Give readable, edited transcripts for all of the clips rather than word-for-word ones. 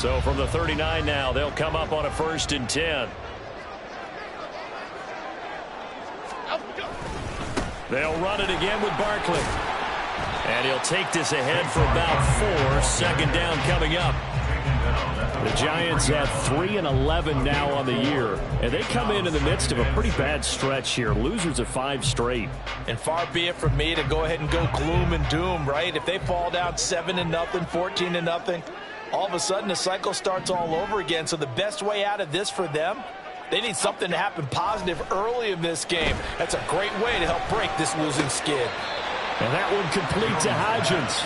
So from the 39 now, they'll come up on a 1st and 10. They'll run it again with Barkley. And he'll take this ahead for about 4. 2nd down coming up. The Giants have 3-11 now on the year, and they come in the midst of a pretty bad stretch here. Losers of 5 straight. And far be it from me to go ahead and go gloom and doom, right? If they fall down 7-0, 14-0, all of a sudden the cycle starts all over again. So the best way out of this for them, they need something to happen positive early in this game. That's a great way to help break this losing skid. And that one complete to Hodgins.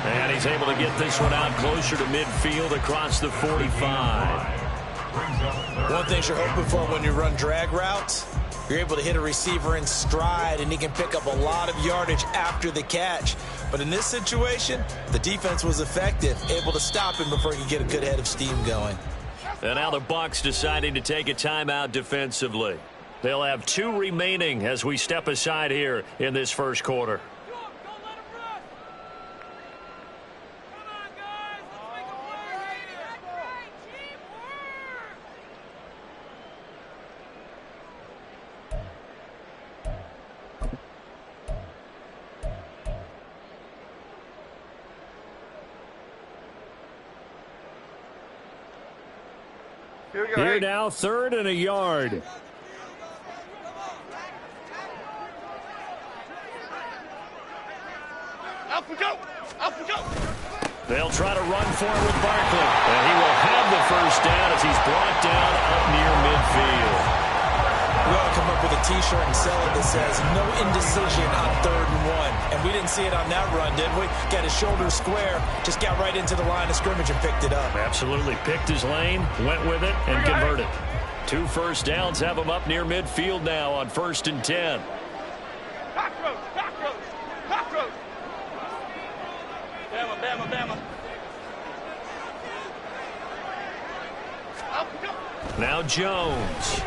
And he's able to get this one out closer to midfield across the 45. One thing you're hoping for when you run drag routes, you're able to hit a receiver in stride, and he can pick up a lot of yardage after the catch. But in this situation, the defense was effective, able to stop him before he could get a good head of steam going. And now the Bucs deciding to take a timeout defensively. They'll have 2 remaining as we step aside here in this first quarter. Here now, 3rd and a yard. Up we go! Up we go! They'll try to run for it with Barkley. And he will have the 1st down as he's brought down up near midfield. We ought to come up with a T-shirt and sell it that says no indecision on 3rd and 1. And we didn't see it on that run, did we? Got his shoulder square, just got right into the line of scrimmage and picked it up. Absolutely picked his lane, went with it, and converted. 2 first downs have him up near midfield now on 1st and 10. Cockroach! Cockroach! Cockroach! Bama, Bama, Bama. Up we go! Now Jones.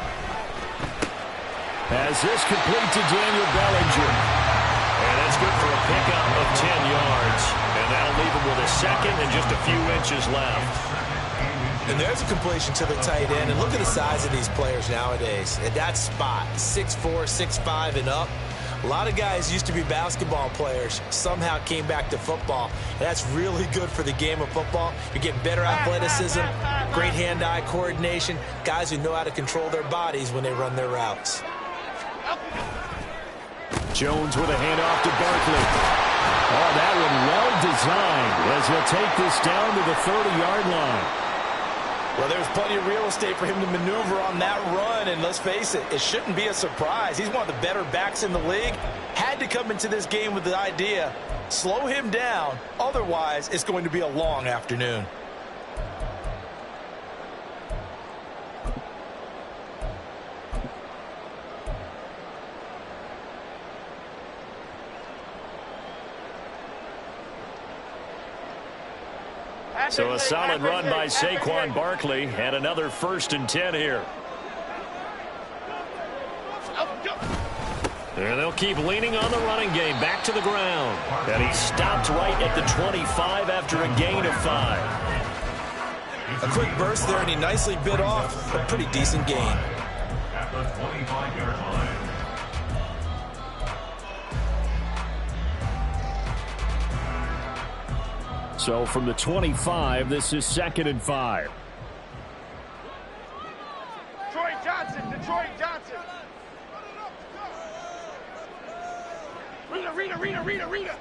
As this complete to Daniel Bellinger. And that's good for a pickup of 10 yards. And that'll leave him with a 2nd and just a few inches left. And there's a completion to the tight end. And look at the size of these players nowadays. At that spot, 6'4", 6'5", and up. A lot of guys used to be basketball players, somehow came back to football. And that's really good for the game of football. You're getting better athleticism, great hand-eye coordination, guys who know how to control their bodies when they run their routes. Jones with a handoff to Barkley. Oh, that one well designed as he'll take this down to the 30-yard line. Well, there's plenty of real estate for him to maneuver on that run, and let's face it, it shouldn't be a surprise. He's one of the better backs in the league. Had to come into this game with the idea, slow him down, otherwise it's going to be a long afternoon. So a solid run by Saquon Barkley and another 1st and 10 here. And they'll keep leaning on the running game back to the ground. And he stopped right at the 25 after a gain of 5. A quick burst there, and he nicely bit off a pretty decent gain. At the 25-yard line. So from the 25, this is 2nd and 5. Detroit Johnson! Detroit Johnson! Rita!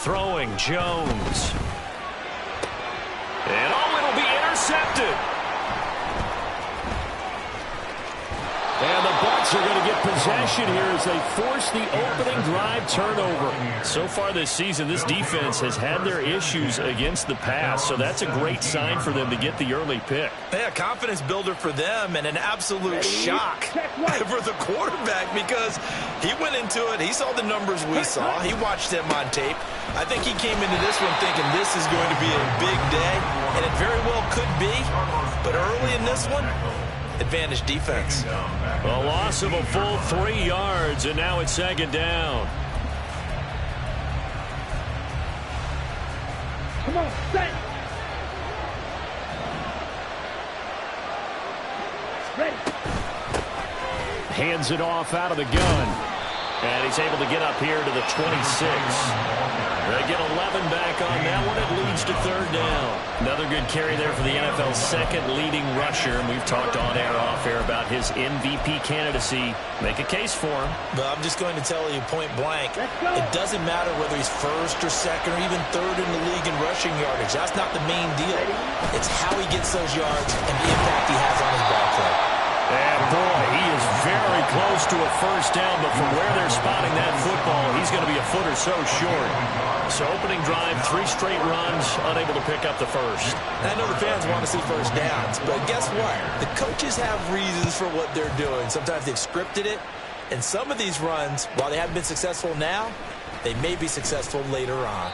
Throwing Jones. And it'll be intercepted. And the Bucs are going to get possession here as they force the opening drive turnover. So far this season, this defense has had their issues against the pass, so that's a great sign for them to get the early pick. Yeah, confidence builder for them and an absolute shock for the quarterback because he went into it. He saw the numbers we saw. He watched them on tape. I think he came into this one thinking this is going to be a big day, and it very well could be. But early in this one, advantage defense. A loss of a full 3 yards, and now it's 2nd down. Come on, set. Ready. Hands it off out of the gun. And he's able to get up here to the 26. They get 11 back on that one. It leads to third down. Another good carry there for the NFL's second leading rusher. And we've talked on air, off air about his MVP candidacy. Make a case for him. But I'm just going to tell you point blank, it doesn't matter whether he's first or second or even third in the league in rushing yardage. That's not the main deal. It's how he gets those yards and the impact he has on his ball play. And boy, he is very close to a first down, but from where they're spotting that football, he's going to be a foot or so short. So opening drive, 3 straight runs, unable to pick up the first. I know the fans want to see first downs, but guess what? The coaches have reasons for what they're doing. Sometimes they've scripted it, and some of these runs, while they haven't been successful now, they may be successful later on.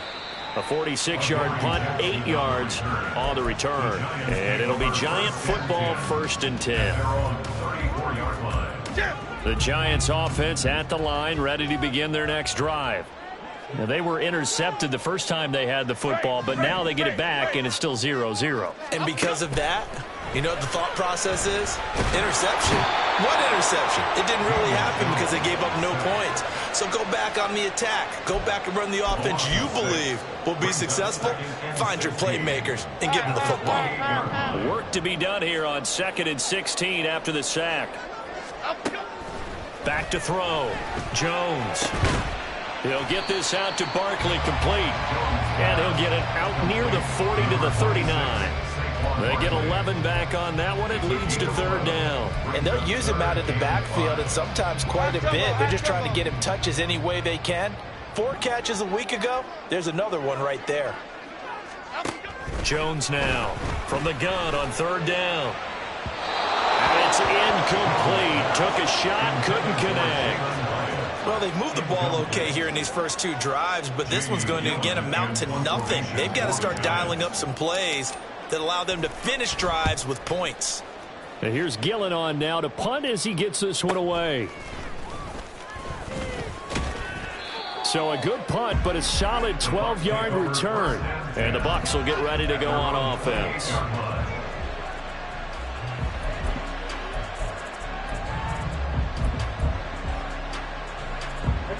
A 46-yard punt, 8 yards on the return. And it'll be Giant football, 1st and 10. The Giants offense at the line, ready to begin their next drive. Now, they were intercepted the first time they had the football, but now they get it back, and it's still 0-0. And because of that, you know what the thought process is? Interception. What interception? It didn't really happen because they gave up no points. So go back on the attack. Go back and run the offense you believe will be successful. Find your playmakers and give them the football. Work to be done here on 2nd and 16 after the sack. Back to throw. Jones. He'll get this out to Barkley, complete. And he'll get it out near the 40 to the 39. They get 11 back on that one. It leads to third down. And they'll use him out of the backfield, and sometimes quite a bit. They're just trying to get him touches any way they can. 4 catches a week ago. There's another one right there. Jones now from the gun on third down. And it's incomplete. Took a shot, couldn't connect. Well, they've moved the ball okay here in these first 2 drives, but this one's going to, again, amount to nothing. They've got to start dialing up some plays that allow them to finish drives with points. And here's Gillen on now to punt as he gets this one away. So a good punt, but a solid 12-yard return. And the Bucs will get ready to go on offense.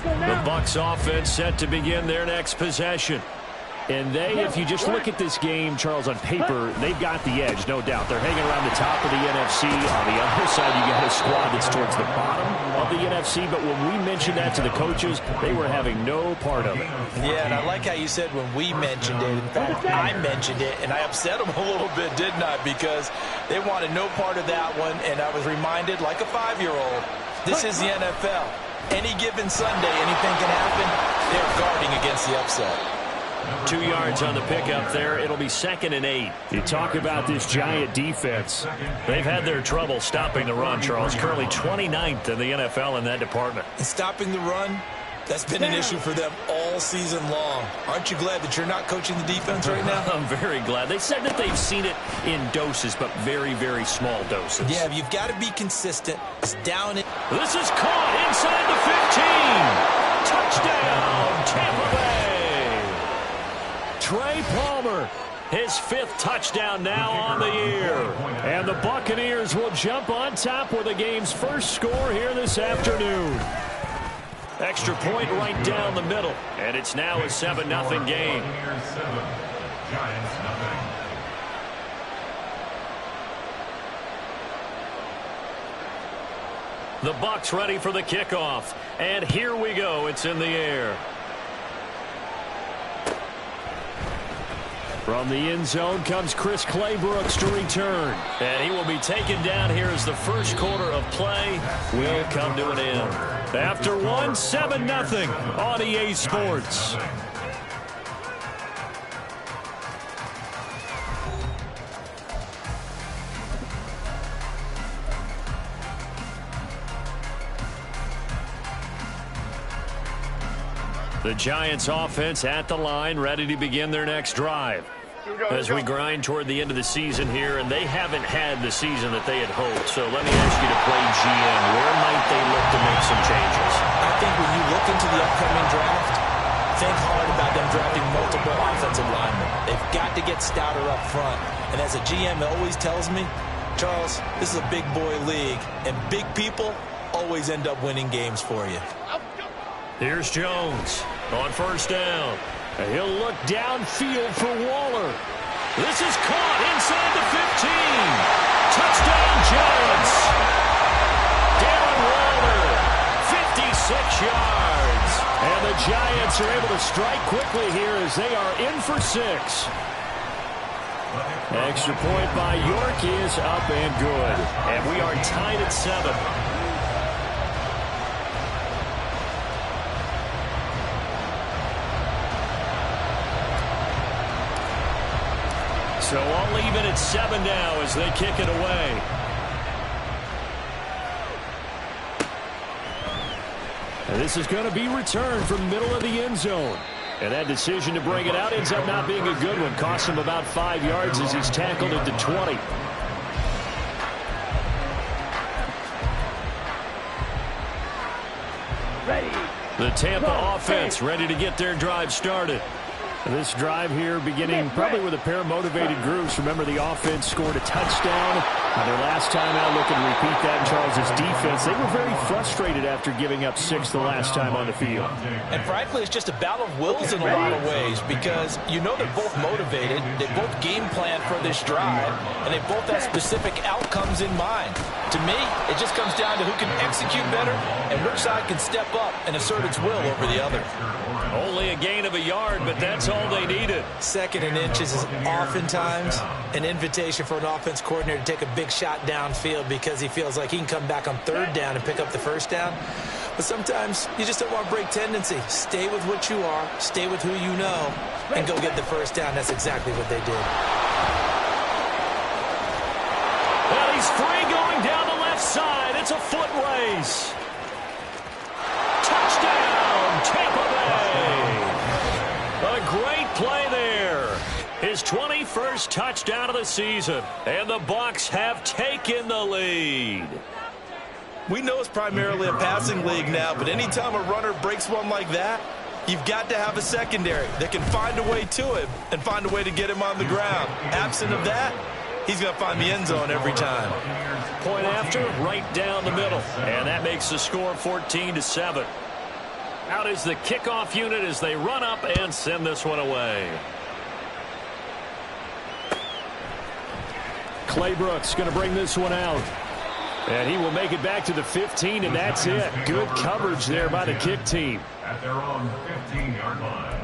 The Bucs offense set to begin their next possession. And they, if you just look at this game, Charles, on paper, they've got the edge, no doubt. They're hanging around the top of the NFC. On the other side, you got a squad that's towards the bottom of the NFC. But when we mentioned that to the coaches, they were having no part of it. Yeah, and I like how you said when we mentioned it. In fact, I mentioned it, and I upset them a little bit, didn't I? Because they wanted no part of that one, and I was reminded, like a 5-year-old, this is the NFL. Any given Sunday, anything can happen. They're guarding against the upset. 2 yards on the pickup there. It'll be 2nd and 8. You talk about this Giant defense. They've had their trouble stopping the run, Charles. Currently 29th in the NFL in that department. And stopping the run, that's been an issue for them all season long. Aren't you glad that you're not coaching the defense right now? I'm very glad. They said that they've seen it in doses, but very, very small doses. Yeah, you've got to be consistent. It's down in. This is caught inside the 15. Touchdown, Tampa Bay. Trey Palmer, his 5th touchdown now on the year. And the Buccaneers will jump on top with the game's first score here this afternoon. Extra point right down the middle. And it's now a 7-0 game. The Bucs ready for the kickoff. And here we go. It's in the air. From the end zone comes Chris Claybrooks to return. And he will be taken down here as the first quarter of play will come to an end. After 7-0 on EA Sports. The Giants offense at the line, ready to begin their next drive. As we grind toward the end of the season here, and they haven't had the season that they had hoped. So let me ask you to play GM. Where might they look to make some changes? I think when you look into the upcoming draft, think hard about them drafting multiple offensive linemen. They've got to get stouter up front. And as a GM always tells me, Charles, this is a big boy league, and big people always end up winning games for you. Here's Jones on first down. He'll look downfield for Waller. This is caught inside the 15. Touchdown, Giants. Darren Waller, 56 yards. And the Giants are able to strike quickly here as they are in for 6. Extra point by York is up and good. And we are tied at 7. So all even at 7 now as they kick it away. And this is going to be returned from middle of the end zone. And that decision to bring it out ends up not being a good one. Costs him about 5 yards as he's tackled at the 20. Ready. The Tampa offense ready to get their drive started. This drive here beginning probably with a pair of motivated groups. Remember, the offense scored a touchdown. Their last time out, looking to repeat that in Charles' defense. They were very frustrated after giving up 6 the last time on the field. And frankly, it's just a battle of wills in a lot of ways because you know they're both motivated. They both game plan for this drive, and they both have specific outcomes in mind. To me, it just comes down to who can execute better and which side can step up and assert its will over the other. Only a gain of a yard, but that's all they needed. 2nd and inches is oftentimes an invitation for an offense coordinator to take a big shot downfield because he feels like he can come back on 3rd down and pick up the 1st down. But sometimes you just don't want to break tendency. Stay with what you are, stay with who you know, and go get the 1st down. That's exactly what they did. Well, he's free going down the left side. It's a foot race. Touchdown, Tampa Bay. A great play there. His 21st touchdown of the season. And the Bucs have taken the lead. We know it's primarily a passing league now, but anytime a runner breaks one like that, you've got to have a secondary that can find a way to him and find a way to get him on the ground. Absent of that, he's going to find the end zone every time. Point after, right down the middle. And that makes the score 14-7. Out is the kickoff unit as they run up and send this one away. Clay Brooks going to bring this one out. And he will make it back to the 15, and that's it. Good coverage there by the kick team. At their own 15-yard line.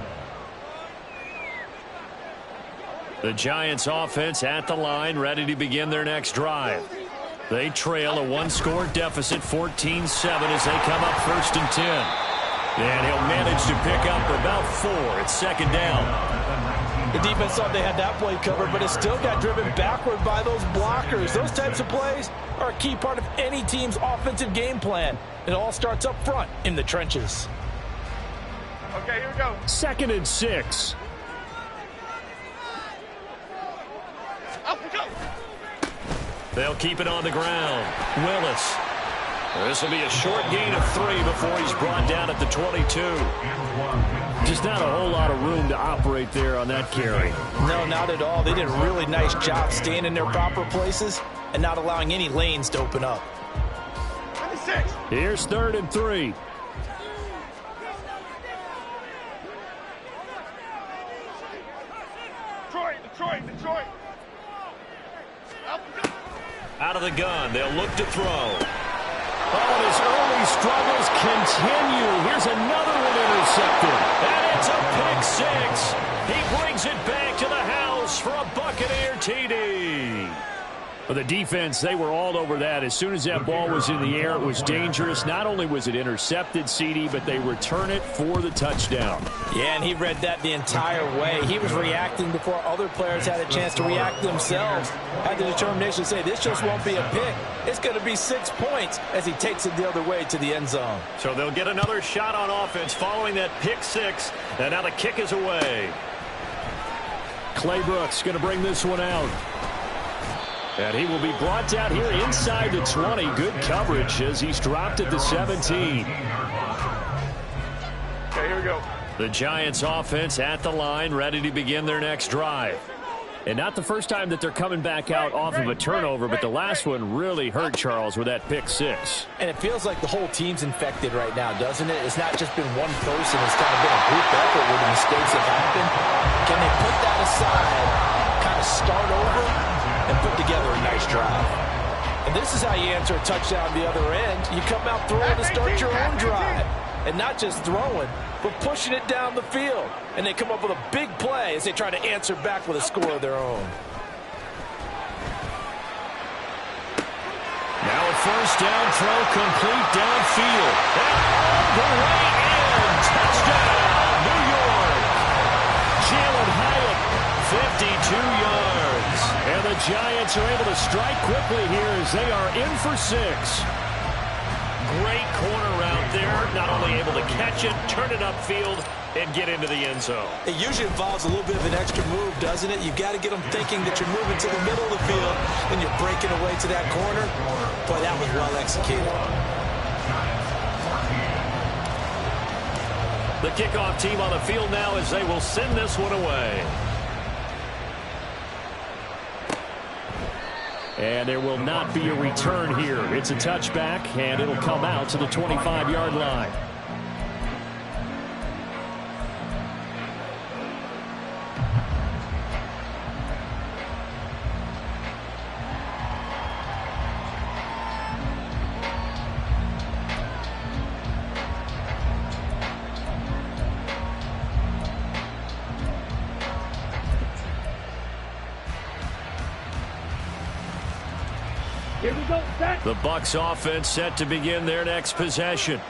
The Giants offense at the line, ready to begin their next drive. They trail a 1-score deficit, 14-7 as they come up 1st and 10. And he'll manage to pick up about 4 at 2nd down. The defense thought they had that play covered, but it still got driven backward by those blockers. Those types of plays are a key part of any team's offensive game plan. It all starts up front in the trenches. Okay, here we go. 2nd and 6. Up we go. They'll keep it on the ground. Willis. This will be a short gain of 3 before he's brought down at the 22. Just not a whole lot of room to operate there on that carry. No, not at all. They did a really nice job staying in their proper places and not allowing any lanes to open up. 26. Here's 3rd and 3. Detroit. Up we go. Out of the gun, they'll look to throw. Oh, and his early struggles continue. Here's another one intercepted. And it's a pick 6. He brings it back to the house for a Buccaneer TD. But the defense, they were all over that. As soon as that ball was in the air, it was dangerous. Not only was it intercepted, CD, but they return it for the touchdown. Yeah, and he read that the entire way. He was reacting before other players had a chance to react themselves. Had the determination to say, this just won't be a pick. It's going to be 6 points as he takes it the other way to the end zone. So they'll get another shot on offense following that pick 6. And now the kick is away. Clay Brooks going to bring this one out. And he will be brought down here inside the 20. Good coverage as he's dropped at the 17. Okay, here we go. The Giants offense at the line, ready to begin their next drive. And not the first time that they're coming back out off of a turnover, but the last one really hurt Charles with that pick six. And it feels like the whole team's infected right now, doesn't it? It's not just been one person. It's kind of been a group effort where the mistakes have happened. Can they put that aside, kind of start over, and put together a nice drive? And this is how you answer a touchdown the other end. You come out throwing to start your own drive. And not just throwing, but pushing it down the field. And they come up with a big play as they try to answer back with a score of their own. Now a first down throw complete downfield. And all the way in. Touchdown, New York. Jalen Hyatt, 52 yards. And the Giants are able to strike quickly here as they are in for 6. Great corner route there. Not only able to catch it, turn it upfield, and get into the end zone. It usually involves a little bit of an extra move, doesn't it? You've got to get them thinking that you're moving to the middle of the field, and you're breaking away to that corner. Boy, that was well executed. The kickoff team on the field now as they will send this one away. And there will not be a return here. It's a touchback, and it'll come out to the 25-yard line. The Bucs offense set to begin their next possession.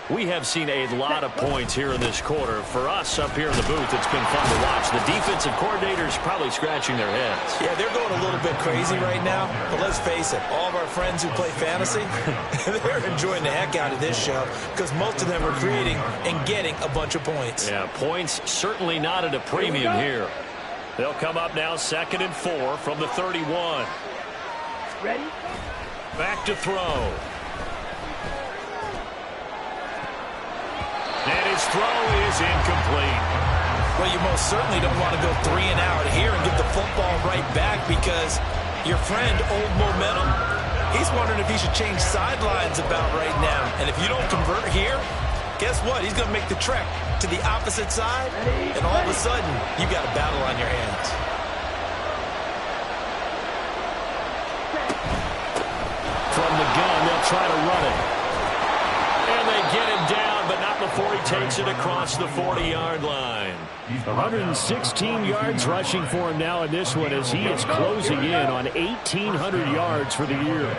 We have seen a lot of points here in this quarter. For us up here in the booth, it's been fun to watch. The defensive coordinators probably scratching their heads. Yeah, they're going a little bit crazy right now. But let's face it, all of our friends who play fantasy, they're enjoying the heck out of this show because most of them are creating and getting a bunch of points. Yeah, points certainly not at a premium here. They'll come up now 2nd and 4 from the 31. Ready? Back to throw. And his throw is incomplete. Well, you most certainly don't want to go 3 and out here and give the football right back because your friend, Old Momentum, he's wondering if he should change sidelines about right now. And if you don't convert here, guess what? He's going to make the trek to the opposite side, and all of a sudden, you got a battle on your hands. From the gun, they'll try to run it. And they get him down, but not before he takes it across the 40-yard line. 116 yards rushing for him now in this one as he is closing in on 1,800 yards for the year.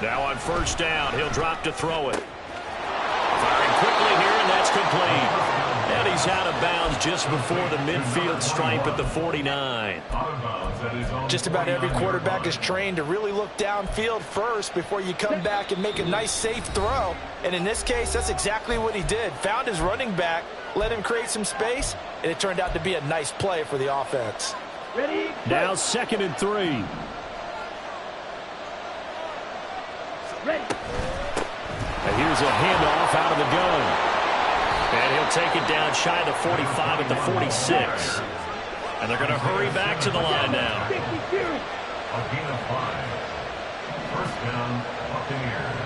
Now on first down, he'll drop to throw it. Firing quickly here, and that's complete. And he's out of bounds just before the midfield stripe at the 49. Just about every quarterback is trained to really look downfield first before you come back and make a nice, safe throw. And in this case, that's exactly what he did. Found his running back, let him create some space, and it turned out to be a nice play for the offense. Ready? Now 2nd and 3. Ready? And here's a handoff out of the gun. And he'll take it down shy of the 45 at the 46. And they're going to hurry back to the line now. A gain of 5. First down, Buccaneers.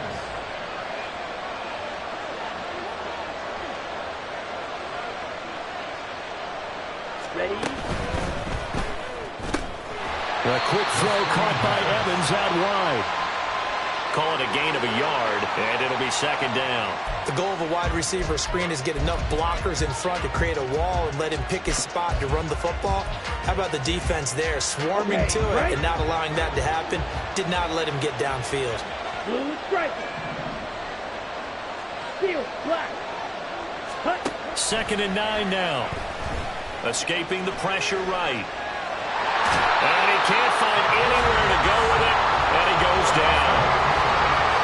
Ready? A quick throw caught by Evans out wide. Call it a gain of a yard, and it'll be 2nd down. The goal of a wide receiver screen is get enough blockers in front to create a wall and let him pick his spot to run the football. How about the defense there, swarming to it and not allowing that to happen? Did not let him get downfield. Blue striker. Steel, black. Cut. 2nd and 9 now. Escaping the pressure right. And he can't find anywhere to go with it, and he goes down.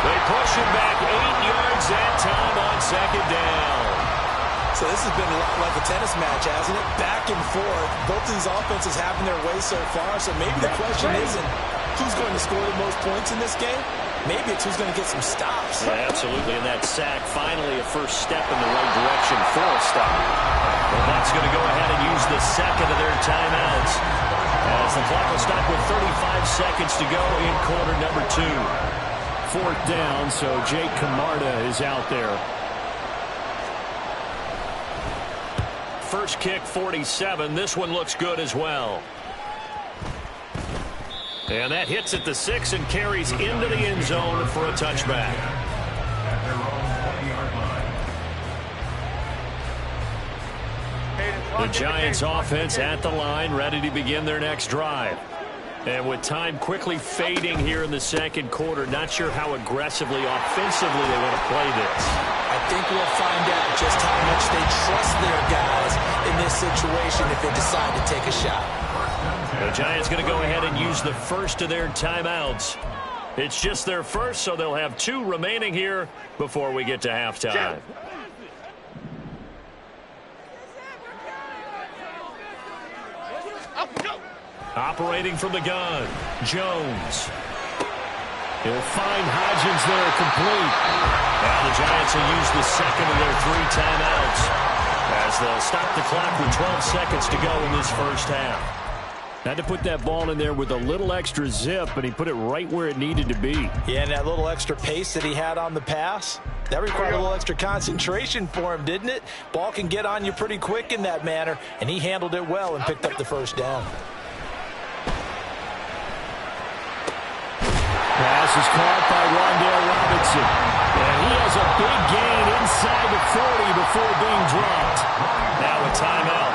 They push him back 8 yards that time on 2nd down. So this has been a lot like a tennis match, hasn't it? Back and forth. Both of these offenses having their way so far. So maybe the question isn't who's going to score the most points in this game. Maybe it's who's going to get some stops. Yeah, absolutely, and that sack finally a first step in the right direction for a stop. And that's going to go ahead and use the second of their timeouts, as the clock will stop with 35 seconds to go in quarter number 2. Fourth down, so Jake Camarda is out there. First kick, 47. This one looks good as well. And that hits at the 6 and carries into the end zone for a touchback. The Giants offense at the line, ready to begin their next drive. And with time quickly fading here in the second quarter, not sure how aggressively, offensively they want to play this. I think we'll find out just how much they trust their guys in this situation if they decide to take a shot. The Giants going to go ahead and use the first of their timeouts. It's just their first, so they'll have 2 remaining here before we get to halftime. Operating from the gun, Jones. He'll find Hodgins there, complete. Now the Giants will use the second of their 3 timeouts as they'll stop the clock with 12 seconds to go in this first half. Had to put that ball in there with a little extra zip, and he put it right where it needed to be. Yeah, and that little extra pace that he had on the pass, that required a little extra concentration for him, didn't it? Ball can get on you pretty quick in that manner, and he handled it well and picked up the first down. Pass is caught by Rondale Robinson. And he has a big gain inside the 40 before being dropped. Now a timeout.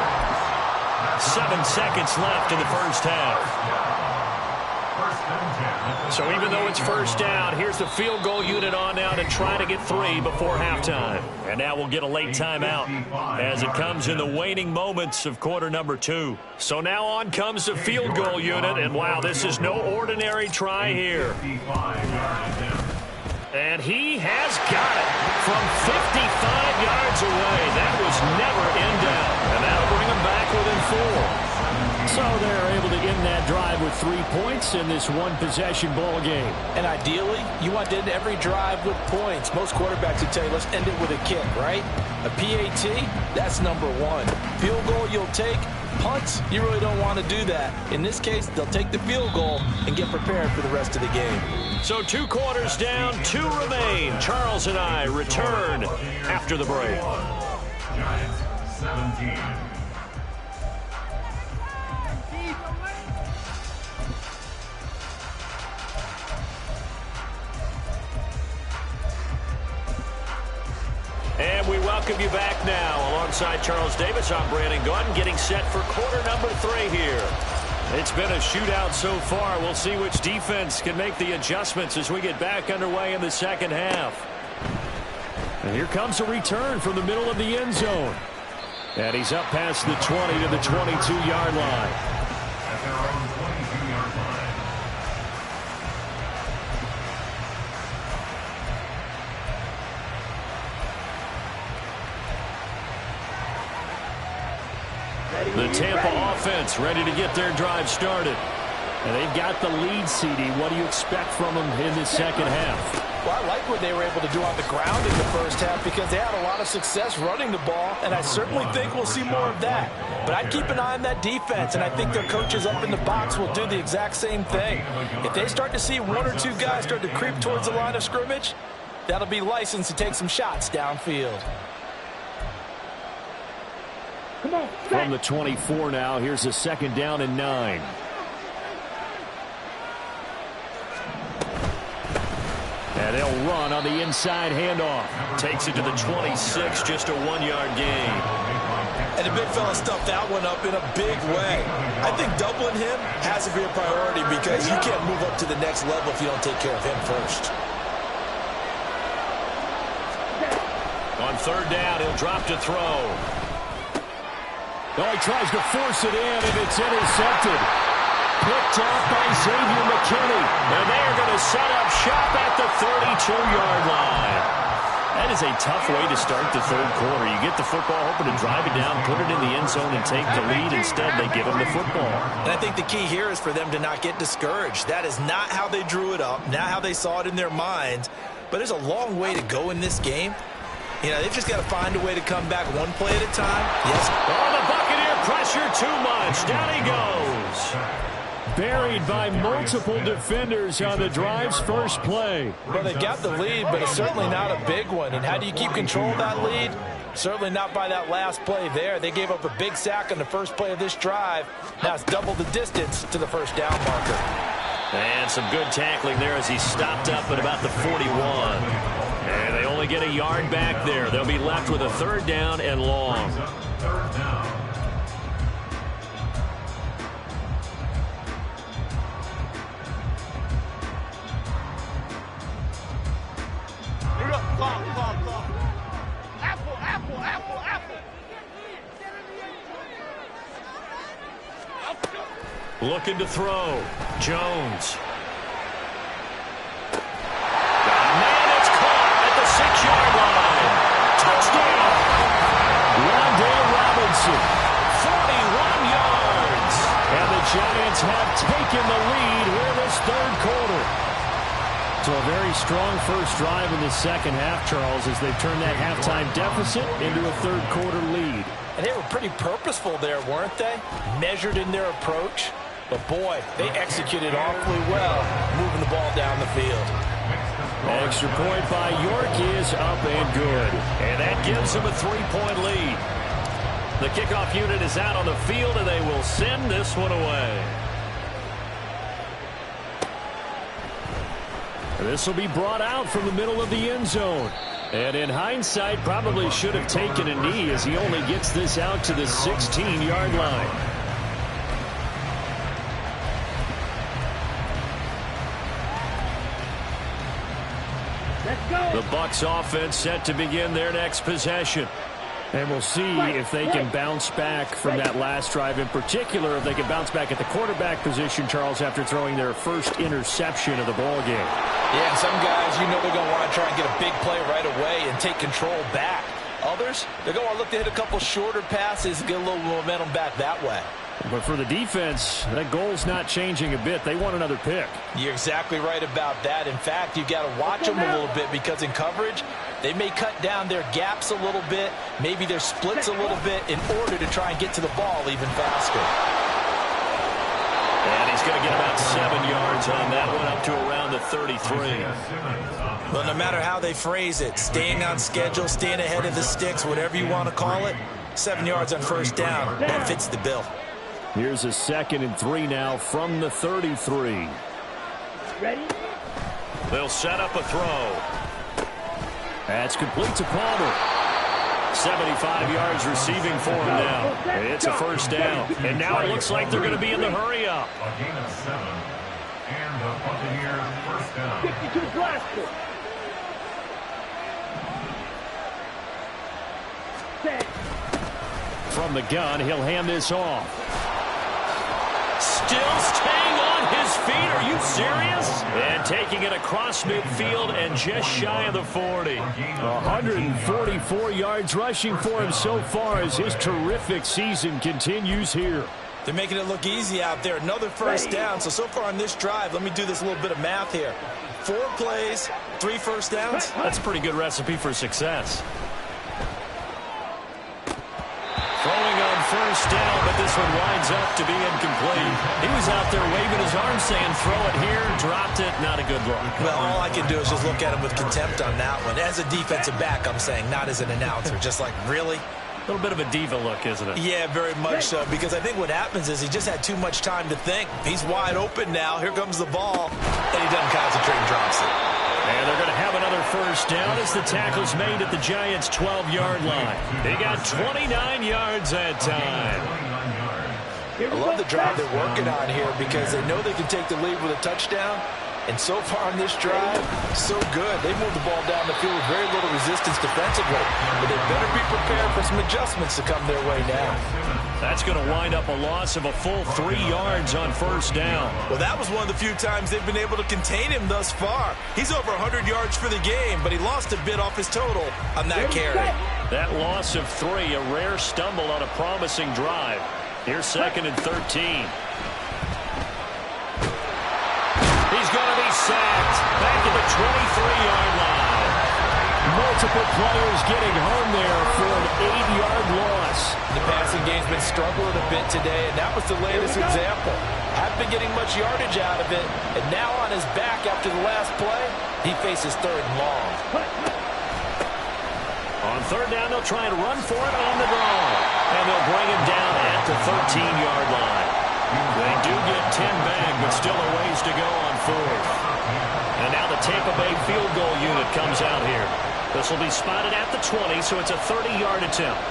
7 seconds left in the first half. So even though it's first down, here's the field goal unit on now to try to get 3 before halftime. And now we'll get a late timeout as it comes in the waning moments of quarter number 2. So now on comes the field goal unit, and wow, this is no ordinary try here. And he has got it from 55 yards away. That was never in doubt, and that'll bring him back within 4. So they're able to end that drive with 3 points in this one-possession ball game. And ideally, you want to end every drive with points. Most quarterbacks would tell you, let's end it with a kick, right? A PAT, that's number 1. Field goal you'll take. Punts, you really don't want to do that. In this case, they'll take the field goal and get prepared for the rest of the game. So 2 quarters down, 2 remain. Charles and I return after the break. Giants 17. And we welcome you back now. Alongside Charles Davis, I'm Brandon Gaudin, getting set for quarter number 3 here. It's been a shootout so far. We'll see which defense can make the adjustments as we get back underway in the second half. And here comes a return from the middle of the end zone. And he's up past the 20 to the 22-yard line. At their own 22-yard line. The Tampa offense ready to get their drive started. And they've got the lead, CD. What do you expect from them in this second half? Well, I like what they were able to do on the ground in the first half because they had a lot of success running the ball, and I certainly think we'll see more of that. But I'd keep an eye on that defense, and I think their coaches up in the box will do the exact same thing. If they start to see 1 or 2 guys start to creep towards the line of scrimmage, that'll be licensed to take some shots downfield. Come on, From the 24 now, here's a 2nd down and 9. And they'll run on the inside handoff. Takes it to the 26, just a 1-yard gain. And the big fella stuffed that one up in a big way. I think doubling him has to be a priority because you can't move up to the next level if you don't take care of him first. On 3rd down, he'll drop to throw. Oh, he tries to force it in, and it's intercepted. Picked off by Xavier McKinney. And they are going to set up shop at the 32-yard line. That is a tough way to start the third quarter. You get the football, hoping to drive it down, put it in the end zone, and take the lead. Instead, they give them the football. And I think the key here is for them to not get discouraged. That is not how they drew it up, not how they saw it in their minds. But there's a long way to go in this game. You know, they've just got to find a way to come back one play at a time. Yes. Oh, the Buccaneer pressure too much. Down he goes. Buried by multiple defenders on the drive's first play. Well, they got the lead, but it's certainly not a big one. And how do you keep control of that lead? Certainly not by that last play there. They gave up a big sack on the first play of this drive. Now it's double the distance to the first down marker. And some good tackling there as he stopped up at about the 41. And they only get a yard back there. They'll be left with a third down and long. Third down. Looking to throw. Jones. Man, it's caught at the 6-yard line. Touchdown. Rondale Robinson. 41 yards. And the Giants have taken the lead here this third quarter. So a very strong first drive in the second half, Charles, as they've turned that halftime deficit into a third quarter lead. And they were pretty purposeful there, weren't they? Measured in their approach. But, boy, they executed awfully well, moving the ball down the field. Extra point by York is up and good. And that gives them a 3-point lead. The kickoff unit is out on the field, and they will send this one away. This will be brought out from the middle of the end zone. And in hindsight, probably should have taken a knee as he only gets this out to the 16-yard line. The Bucs offense set to begin their next possession. And we'll see if they can bounce back from that last drive. In particular, if they can bounce back at the quarterback position, Charles, after throwing their first interception of the ball game. Yeah, some guys, you know they're going to want to try and get a big play right away and take control back. Others, they're going to want to look to hit a couple shorter passes and get a little momentum back that way. But for the defense, that goal's not changing a bit. They want another pick. You're exactly right about that. In fact, you've got to watch them a little bit because in coverage, they may cut down their gaps a little bit, maybe their splits a little bit in order to try and get to the ball even faster. And he's going to get about 7 yards on that one, up to around the 33. Well, no matter how they phrase it, staying on schedule, staying ahead of the sticks, whatever you want to call it, 7 yards on first down, that fits the bill. Here's a 2nd and 3 now from the 33. Ready? They'll set up a throw. That's complete to Palmer. 75 yards receiving for him now. It's a first down. And now it looks like they're going to be in the hurry-up. A gain of 7. And the Buccaneers first down. 52 Glasgow. From the gun, he'll hand this off. Still staying on his feet. Are you serious? And taking it across midfield and just shy of the 40. 144 yards rushing for him so far as his terrific season continues here. They're making it look easy out there. Another first down. So far on this drive, let me do this little bit of math here. 4 plays, 3 first downs. That's a pretty good recipe for success. Throwing on first down, but this one winds up to be incomplete. He was out there waving his arm saying, throw it here, dropped it, not a good look. Well, all I can do is just look at him with contempt on that one. As a defensive back, I'm saying, not as an announcer. Just like, really? A little bit of a diva look, isn't it? Yeah, very much so, because I think what happens is he just had too much time to think. He's wide open now. Here comes the ball, and he doesn't concentrate and drops it. And they're going to have another first down as the tackle's made at the Giants' 12-yard line. They got 29 yards that time. I love the drive they're working on here because they know they can take the lead with a touchdown, And so far on this drive, so good. They moved the ball down the field with very little resistance defensively. But they better be prepared for some adjustments to come their way now. That's going to wind up a loss of a full 3 yards on first down. Well, that was one of the few times they've been able to contain him thus far. He's over 100 yards for the game, but he lost a bit off his total on that carry. That loss of 3, a rare stumble on a promising drive. Here's 2nd and 13. He's going to be sacked back at the 23-yard line. Multiple players getting home there for an 8-yard loss. The passing game's been struggling a bit today, and that was the latest example. Haven't been getting much yardage out of it, and now on his back after the last play, he faces 3rd and long. On 3rd down, they'll try and run for it on the draw. And they'll bring him down at the 13-yard line. They do get 10 back, but still a ways to go on 4th. And now the Tampa Bay field goal unit comes out here. This will be spotted at the 20, so it's a 30-yard attempt.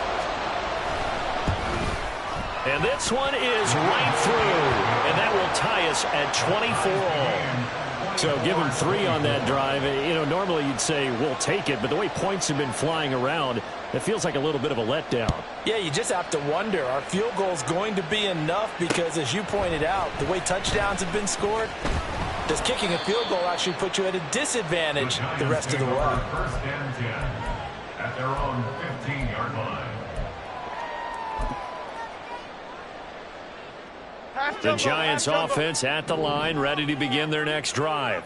And this one is right through. And that will tie us at 24 all. So give him 3 on that drive. You know, normally you'd say we'll take it, but the way points have been flying around, it feels like a little bit of a letdown. Yeah, you just have to wonder, are field goals going to be enough? Because as you pointed out, the way touchdowns have been scored, does kicking a field goal actually put you at a disadvantage the rest of the way? 1st and 10 at their own 15-yard line. The Giants offense at the line, ready to begin their next drive.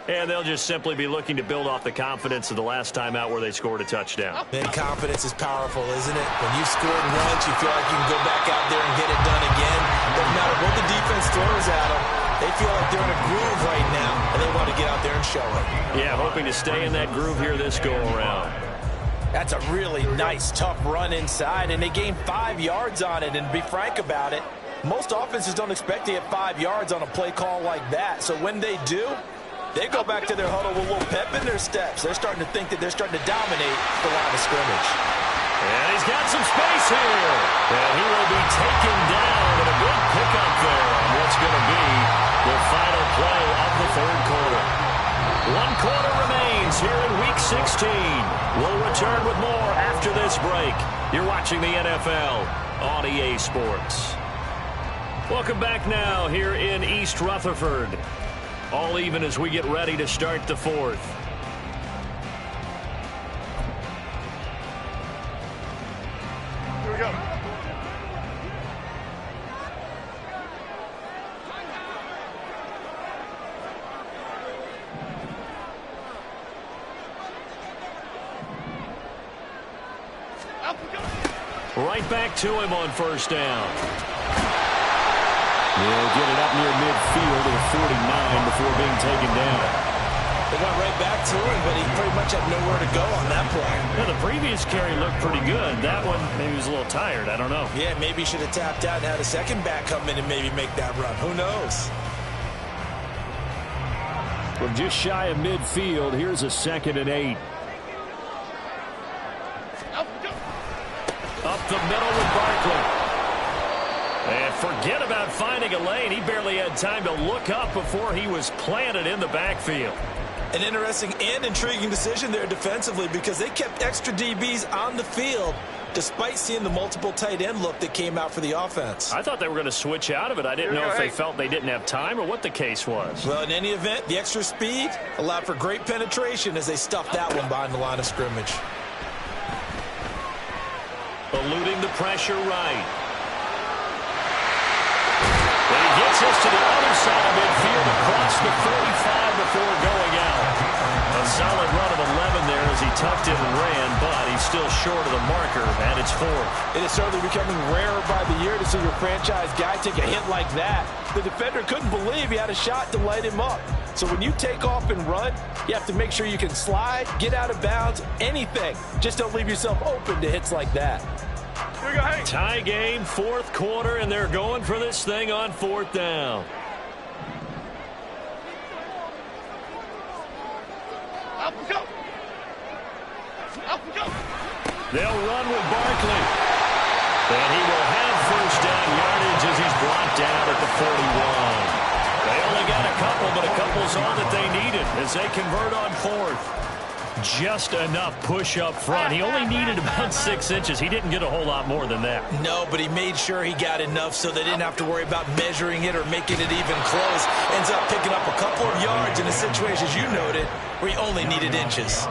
And they'll just simply be looking to build off the confidence of the last time out where they scored a touchdown. Man, confidence is powerful, isn't it? When you've scored once, you feel like you can go back out there and get it done again. Doesn't matter what the defense throws at them. They feel like they're in a groove right now, and they want to get out there and show it. Yeah, hoping to stay in that groove here this go-around. That's a really nice, tough run inside, and they gained 5 yards on it. And to be frank about it, most offenses don't expect to get 5 yards on a play call like that. So when they do, they go back to their huddle with a little pep in their steps. They're starting to think that they're starting to dominate the line of scrimmage. And he's got some space here. And he will be taken down, and a good pickup there on what's going to be the final play of the 3rd quarter. 1 quarter remains here in Week 16. We'll return with more after this break. You're watching the NFL on EA Sports. Welcome back now here in East Rutherford. All even as we get ready to start the 4th. Here we go. Right back to him on 1st down. He'll get it up near midfield at the 49 before being taken down. They went right back to him, but he pretty much had nowhere to go on that play. Yeah, the previous carry looked pretty good. That one, maybe he was a little tired. I don't know. Yeah, maybe he should have tapped out and had a second back come in and maybe make that run. Who knows? We're just shy of midfield. Here's a 2nd and 8. Up the middle with Barkley. And forget about finding a lane. He barely had time to look up before he was planted in the backfield. An interesting and intriguing decision there defensively because they kept extra DBs on the field despite seeing the multiple tight end look that came out for the offense. I thought they were going to switch out of it. I didn't know if they felt they didn't have time or what the case was. Well, in any event, the extra speed allowed for great penetration as they stuffed that one behind the line of scrimmage. Eluding the pressure right. And he gets us to the other side of midfield across the 45 before going out. A solid run of 11 there as he tucked it and ran, but he's still short of the marker, and it's 4th. It is certainly becoming rarer by the year to see your franchise guy take a hit like that. The defender couldn't believe he had a shot to light him up. So when you take off and run, you have to make sure you can slide, get out of bounds, anything. Just don't leave yourself open to hits like that. Here we go, hey. Tie game, 4th quarter, and they're going for this thing on 4th down. Up we go. Up we go. They'll run with Barkley. And he will have 1st down yardage as he's brought down at the 41. They only got a couple, but a couple's all that they needed as they convert on fourth. Just enough push up front. He only needed about 6 inches. He didn't get a whole lot more than that. No, but he made sure he got enough so they didn't have to worry about measuring it or making it even close. Ends up picking up a couple of yards in a situation, as you noted, where he only needed inches.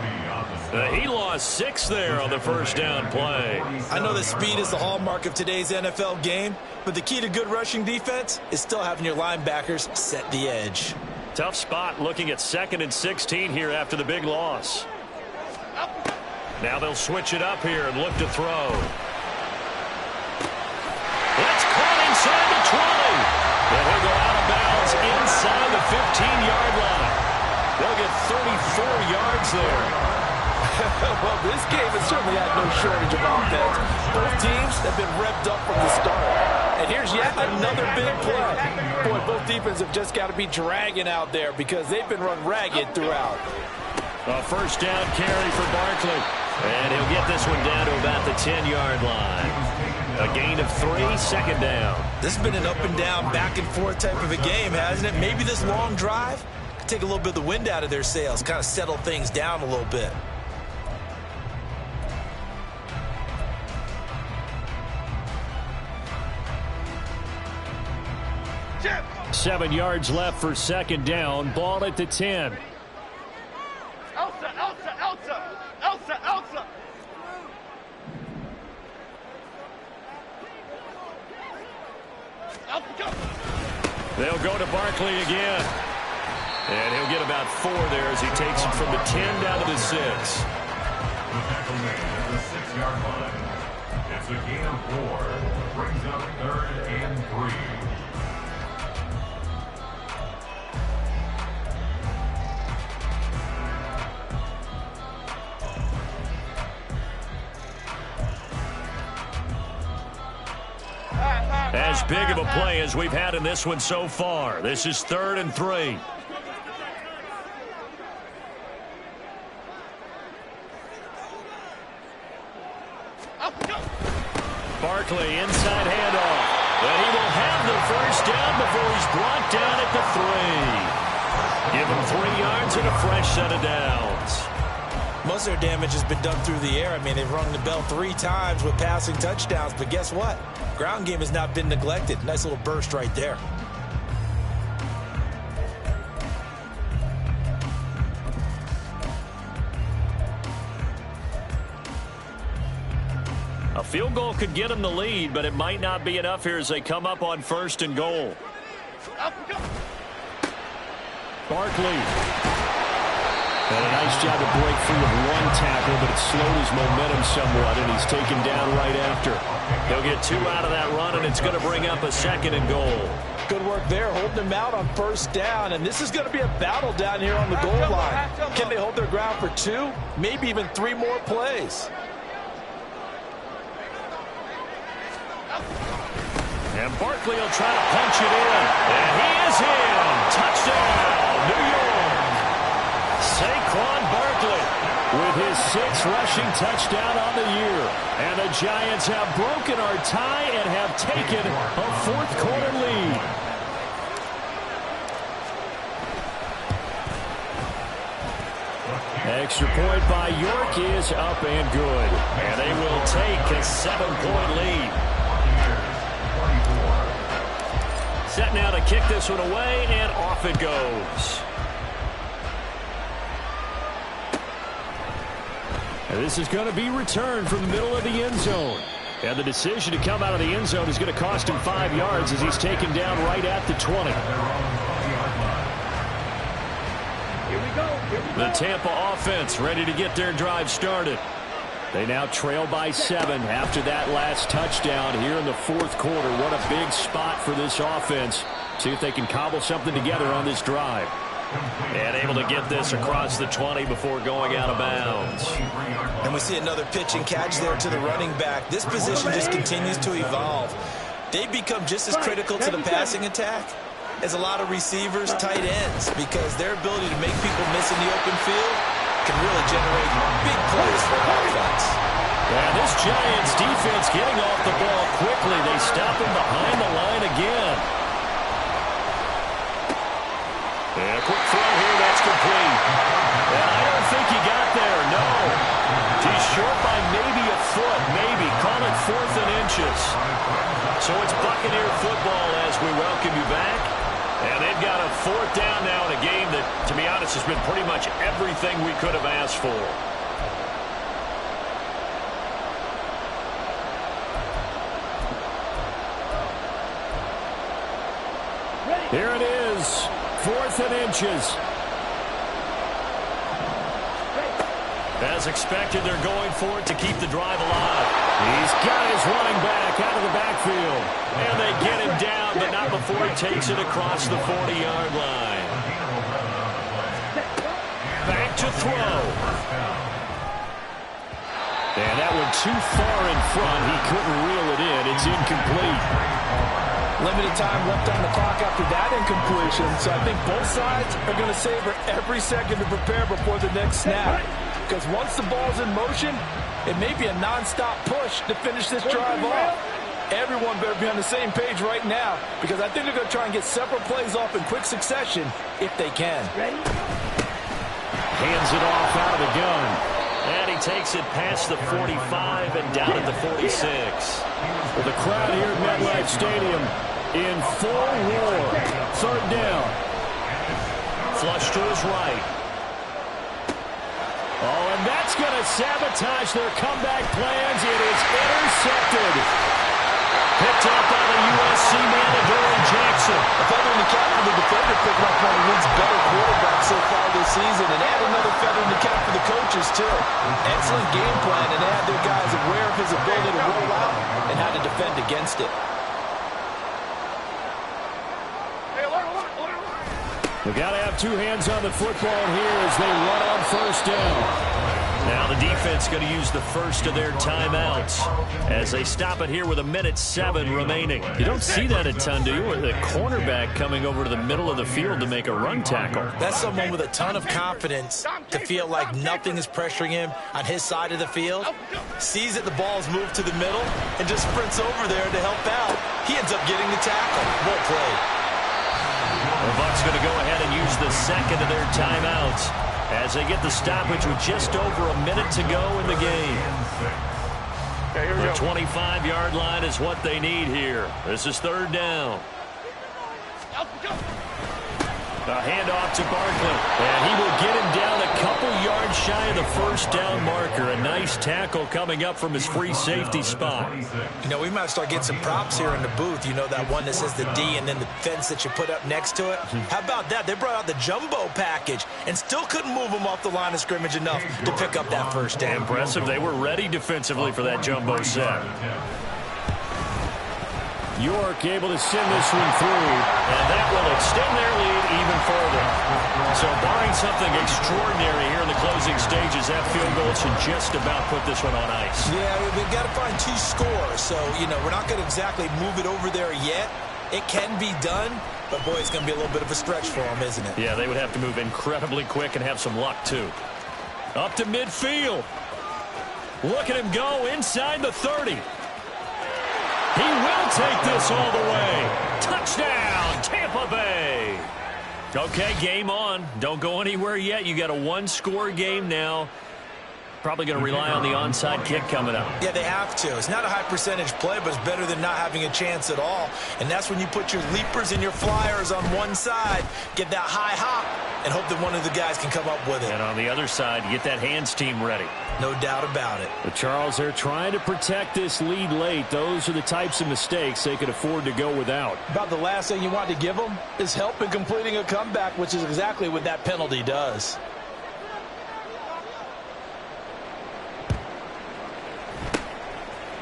He lost 6 there on the first down play. I know that speed is the hallmark of today's NFL game, but the key to good rushing defense is still having your linebackers set the edge. Tough spot looking at 2nd and 16 here after the big loss. Now they'll switch it up here and look to throw. That's caught inside the 20. And he'll go out of bounds inside the 15-yard line. They'll get 34 yards there. Well, this game has certainly had no shortage of offense. Both teams have been revved up from the start. And here's yet another big play. Boy, both defenses have just got to be dragging out there because they've been run ragged throughout. A first down carry for Barkley. And he'll get this one down to about the 10-yard line. A gain of 3, 2nd down. This has been an up-and-down, back-and-forth type of a game, hasn't it? Maybe this long drive could take a little bit of the wind out of their sails, kind of settle things down a little bit. Jim. 7 yards left for 2nd down. Ball at the 10. Elsa, Elsa, Elsa, Elsa, Elsa. Elsa, go. They'll go to Barkley again. And he'll get about 4 there as he takes it from the 10 down to the 6. The tackle made at the 6-yard line. It's a gain of 4. Brings up 3rd and 3. As big of a play as we've had in this one so far. This is 3rd and 3. Barkley inside handoff. And he will have the first down before he's brought down at the 3. Give him 3 yards and a fresh set of downs. Most of their damage has been done through the air. I mean, they've rung the bell 3 times with passing touchdowns, but guess what? Ground game has not been neglected. Nice little burst right there. A field goal could get them the lead, but it might not be enough here as they come up on 1st and goal. Barkley. And a nice job to break free of 1 tackle, but it slowed his momentum somewhat, and he's taken down right after. He'll get 2 out of that run, and it's going to bring up a 2nd and goal. Good work there, holding him out on 1st down, and this is going to be a battle down here on the goal line. Can they hold their ground for 2, maybe even 3 more plays? And Barkley will try to punch it in, and he is in. Touchdown, New York. Saquon Barkley with his 6th rushing touchdown on the year. And the Giants have broken our tie and have taken a 4th quarter lead. Extra point by York is up and good. And they will take a 7-point lead. Set now to kick this one away, and off it goes. And this is going to be returned from the middle of the end zone. And the decision to come out of the end zone is going to cost him 5 yards as he's taken down right at the 20. The Tampa offense ready to get their drive started. They now trail by 7 after that last touchdown here in the 4th quarter. What a big spot for this offense. See if they can cobble something together on this drive. And able to get this across the 20 before going out of bounds. And we see another pitch and catch there to the running back. This position just continues to evolve. They become just as critical to the passing attack as a lot of receivers, tight ends, because their ability to make people miss in the open field can really generate big plays for offense. And this Giants defense getting off the ball quickly. They stop him behind the line again. And a quick throw here, that's complete. And I don't think he got there, no. He's short by maybe a foot, maybe. Call it 4th and inches. So it's Buccaneer football as we welcome you back. And they've got a 4th down now in a game that, to be honest, has been pretty much everything we could have asked for. Here it is, 4th and inches. As expected, they're going for it to keep the drive alive. He's got his running back out of the backfield. And they get him down, but not before he takes it across the 40-yard line. Back to throw. And that one too far in front. He couldn't reel it in. It's incomplete. Limited time left on the clock after that incompletion, so I think both sides are going to savor every second to prepare before the next snap. Because once the ball's in motion, it may be a non-stop push to finish this drive off. Everyone better be on the same page right now, because I think they're going to try and get several plays off in quick succession if they can. Hands it off out of the gun. And he takes it past the 45 and down at the 46. Well, the crowd here at MetLife Stadium in full roar. 3rd down. Flush to his right. Oh, and that's going to sabotage their comeback plans. It is intercepted. Picked up by the USC man, Adoree Jackson. A feather in the cap for the defender, picking up one of the league's better quarterbacks so far this season, and add another feather in the cap for the coaches, too. Excellent game plan, and they had their guys aware of his ability to roll out and how to defend against it. They've got to have 2 hands on the football here as they run on 1st down. Now the defense going to use the first of their timeouts as they stop it here with 1:07 remaining. You don't see that a ton, do you? With the cornerback coming over to the middle of the field to make a run tackle. That's someone with a ton of confidence to feel like nothing is pressuring him on his side of the field. Sees that the ball's moved to the middle and just sprints over there to help out. He ends up getting the tackle. Well played. The Bucs going to go ahead and use the second of their timeouts as they get the stoppage with just over a minute to go in the game. The 25-yard line is what they need here. This is 3rd down. A handoff to Barkley, and he will get him down a couple yards shy of the 1st down marker. A nice tackle coming up from his free safety spot. You know, we might start getting some props here in the booth. You know, that one that says the D and then the fence that you put up next to it? How about that? They brought out the jumbo package and still couldn't move him off the line of scrimmage enough to pick up that 1st down. Impressive. They were ready defensively for that jumbo set. York able to send this one through, and that will extend their lead even further. So barring something extraordinary here in the closing stages, that field goal should just about put this one on ice. Yeah, we've got to find 2 scores, so, you know, we're not going to exactly move it over there yet. It can be done, but, boy, it's going to be a little bit of a stretch for them, isn't it? Yeah, they would have to move incredibly quick and have some luck, too. Up to midfield. Look at him go inside the 30. He will take this all the way. Touchdown, Tampa Bay. Okay, game on. Don't go anywhere yet. You got a 1-score game now. Probably going to rely on the onside kick coming up. Yeah, they have to. It's not a high percentage play, but it's better than not having a chance at all. And that's when you put your leapers and your flyers on one side, get that high hop, and hope that one of the guys can come up with it. And on the other side, you get that hands team ready. No doubt about it. But Charles, they're trying to protect this lead late. Those are the types of mistakes they could afford to go without. About the last thing you want to give them is help in completing a comeback, which is exactly what that penalty does.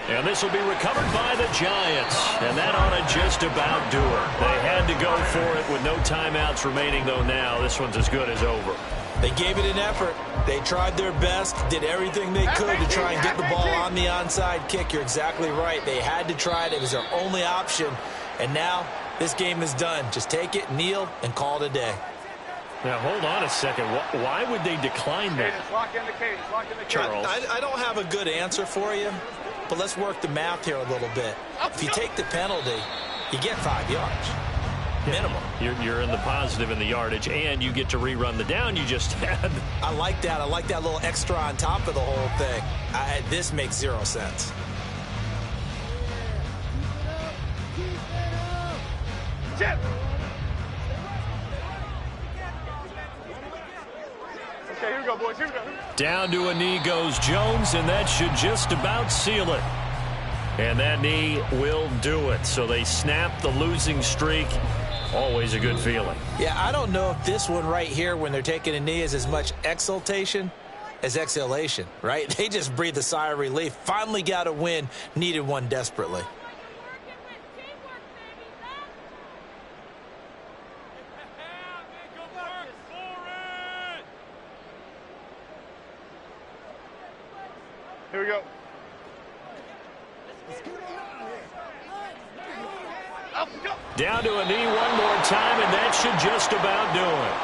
And this will be recovered by the Giants. And that ought to just about do it. They had to go for it with no timeouts remaining, though now this one's as good as over. They gave it an effort. They tried their best, did everything they could to try and get the ball on the onside kick. You're exactly right. They had to try it. It was their only option. And now this game is done. Just take it, kneel, and call it a day. Now, hold on a second. Why would they decline that? Charles, I don't have a good answer for you. But let's work the math here a little bit. If you take the penalty, you get 5 yards. Minimal. You're in the positive in the yardage, and you get to rerun the down you just had. I like that. I like that little extra on top of the whole thing. This makes zero sense. Chip. Okay, here we go, boys. Here we go. Down to a knee goes Jones, and that should just about seal it. And that knee will do it. So they snap the losing streak. Always a good feeling. Yeah, I don't know if this one right here, when they're taking a knee, is as much exultation as exhalation, right? They just breathe a sigh of relief. Finally got a win. Needed one desperately. Here we go. Up, go. Down to a knee one more time, and that should just about do it.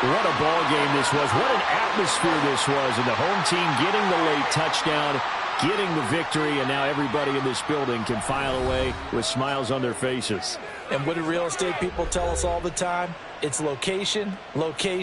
What a ball game this was. What an atmosphere this was. And the home team getting the late touchdown, getting the victory, and now everybody in this building can file away with smiles on their faces. And what do real estate people tell us all the time? It's location, location.